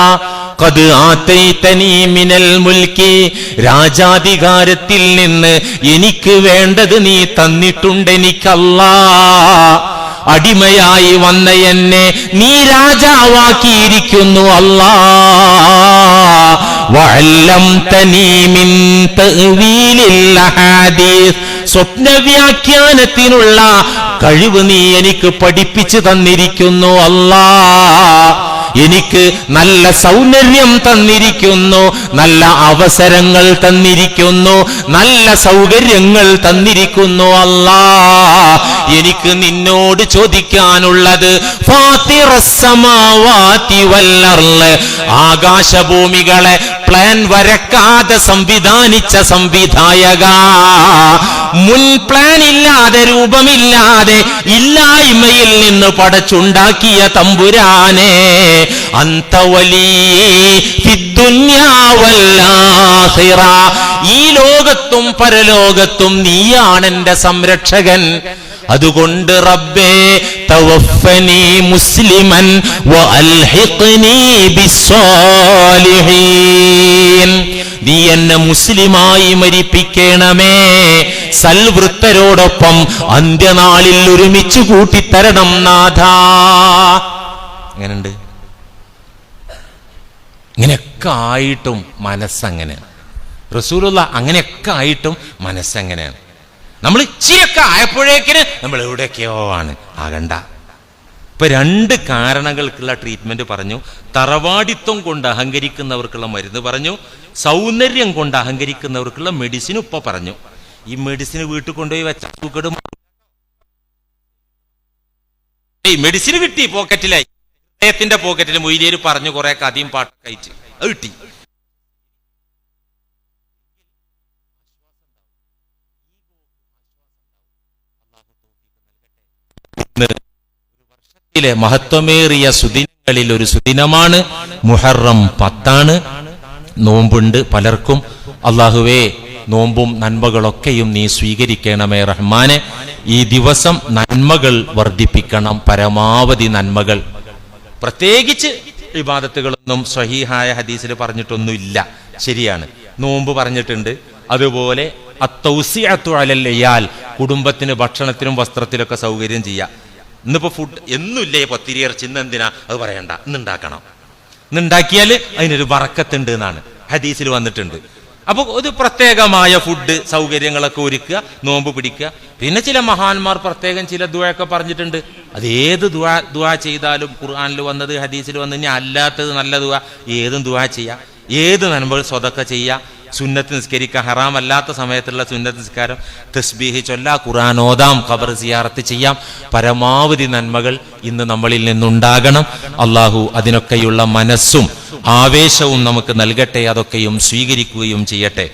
ഖദ് ആതൈതനീ മിനൽ മുൽക്കി, രാജാധികാരത്തിൽ നിന്ന് എനിക്ക് വേണ്ടത് നീ തന്നിട്ടുണ്ട്. എനിക്കല്ലാഹ് അടിമയായി വന്ന എന്നെ നീ രാജാവാക്കിയിരിക്കുന്നു അല്ലാഹ്. വഅല്ലംതനീ മിൻ തഅ്വീലിൽ ഹദീസ്, സ്വപ്നവ്യാഖ്യാനത്തിനുള്ള കഴിവ് നീ എനിക്ക് പഠിപ്പിച്ചു തന്നിരിക്കുന്നു അല്ലാഹ്. എനിക്ക് നല്ല സൗന്ദര്യം തന്നിരിക്കുന്നു, നല്ല അവസരങ്ങൾ തന്നിരിക്കുന്നു, നല്ല സൗകര്യങ്ങൾ തന്നിരിക്കുന്നു അല്ലാഹ്. എനിക്ക് നിന്നോട് ചോദിക്കാനുള്ളത് ഫാത്തിറസ് സമാവാതി വൽ അർള്, ആകാശഭൂമികളെ പ്ലാൻ വരക്കാതെ സംവിധാനിച്ച സംവിധായക, മുൻ പ്ലാൻ ഇല്ലാതെ, രൂപമില്ലാതെ, ഇല്ലായ്മയിൽ നിന്ന് പടച്ചുണ്ടാക്കിയ തമ്പുരാനെ, അന്ത വലി ഫിദ് ദുനിയാ വൽ ആഖിറ, ഈ ലോകത്തും പരലോകത്തും നീയാണ് എന്റെ സംരക്ഷകൻ. അതുകൊണ്ട് റബ്ബേ തവഫനി മുസ്ലിമൻ വഅൽഹിഖ്നി ബിസ്സാലിഹീൻ, നീ എന്നെ മുസ്ലിമായി മരിപ്പിക്കണമേ, സൽവൃത്തരോടൊപ്പം അന്ത്യനാളിൽ ഒരുമിച്ച് കൂട്ടിത്തരണം നാഥാ. അങ്ങനെയുണ്ട്. ഇങ്ങനെയൊക്കെ ആയിട്ടും മനസ്സങ്ങനെയാണ്. റസൂലുള്ള അങ്ങനെയൊക്കെ ആയിട്ടും മനസ്സെങ്ങനെയാണ്. നമ്മൾ ഇച്ചിരിയൊക്കെ ആയപ്പോഴേക്കിന് നമ്മൾ എവിടെയൊക്കെയോ ആണ്. ആകണ്ട. ഇപ്പൊ 2 കാരണങ്ങൾക്കുള്ള ട്രീറ്റ്മെന്റ് പറഞ്ഞു. തറവാടിത്വം കൊണ്ട് അഹങ്കരിക്കുന്നവർക്കുള്ള മരുന്ന് പറഞ്ഞു, സൗന്ദര്യം കൊണ്ട് അഹങ്കരിക്കുന്നവർക്കുള്ള മെഡിസിൻ ഇപ്പൊ പറഞ്ഞു. ഈ മെഡിസിൻ വീട്ടിൽ കൊണ്ടുപോയി വെച്ച സുഖം, മെഡിസിൻ കിട്ടി പോക്കറ്റിലായി, ഹൃദയത്തിന്റെ പോക്കറ്റിൽ. മൊയ്ലിയര് പറഞ്ഞു കുറെ കഥയും പാട്ടൊക്കെ അയച്ച് അത് കിട്ടി. വർഷത്തിലെ മഹത്വമേറിയ സുദിനങ്ങൾ ദിനങ്ങളിൽ ഒരു സുദിനമാണ്. മുഹറം 10 നോമ്പുണ്ട് പലർക്കും. അല്ലാഹുവേ, നോമ്പും നന്മകളൊക്കെയും നീ സ്വീകരിക്കണമേ റഹ്മാനെ. ഈ ദിവസം നന്മകൾ വർദ്ധിപ്പിക്കണം, പരമാവധി നന്മകൾ. പ്രത്യേകിച്ച് ഇബാദത്തുകളൊന്നും സ്വഹീഹായ ഹദീസിൽ പറഞ്ഞിട്ടൊന്നുമില്ല, ശരിയാണ്. നോമ്പ് പറഞ്ഞിട്ടുണ്ട്. അതുപോലെ അത്തൗസിഅത്തു അലൽ ഇയാൽ, കുടുംബത്തിന് ഭക്ഷണത്തിനും വസ്ത്രത്തിലൊക്കെ സൗകര്യം ചെയ്യാം. ഇന്നിപ്പോ ഫുഡ് എന്നുമില്ലേ പത്തിരി ഇറച്ചി, ഇന്ന് എന്തിനാ അത് പറയണ്ട, ഇന്നുണ്ടാക്കണം. ഇന്നുണ്ടാക്കിയാൽ അതിനൊരു ബറക്കത്തുണ്ട് എന്നാണ് ഹദീസിൽ വന്നിട്ടുണ്ട്. അപ്പൊ ഒരു പ്രത്യേകമായ ഫുഡ് സൗകര്യങ്ങളൊക്കെ ഒരുക്കുക, നോമ്പ് പിടിക്കുക. പിന്നെ ചില മഹാന്മാർ പ്രത്യേകം ചില ദുആയൊക്കെ പറഞ്ഞിട്ടുണ്ട്. അത് ഏത് ദുആ ചെയ്താലും ഖുർആനിൽ വന്നത് ഹദീസിൽ വന്ന്, ഇനി അല്ലാത്തത് നല്ല ദുആ ഏതും ദുആ ചെയ്യാം, ഏത് നന്മകൾ സ്വതക്ക ചെയ്യാം, സുന്നത്ത് നിസ്കരിക്കുക, ഹറാമല്ലാത്ത സമയത്തുള്ള സുന്നത്ത് നിസ്കാരം, തസ്ബീഹ് ചൊല്ല, ഖുർആൻ ഓതാം, ഖബർ സിയാറത്ത് ചെയ്യാം. പരമാവധി നന്മകൾ ഇന്ന് നമ്മളിൽ നിന്നുണ്ടാകണം. അള്ളാഹു അതിനൊക്കെയുള്ള മനസ്സും ആവേശവും നമുക്ക് നൽകട്ടെ, അതൊക്കെയും സ്വീകരിക്കുകയും ചെയ്യട്ടെ.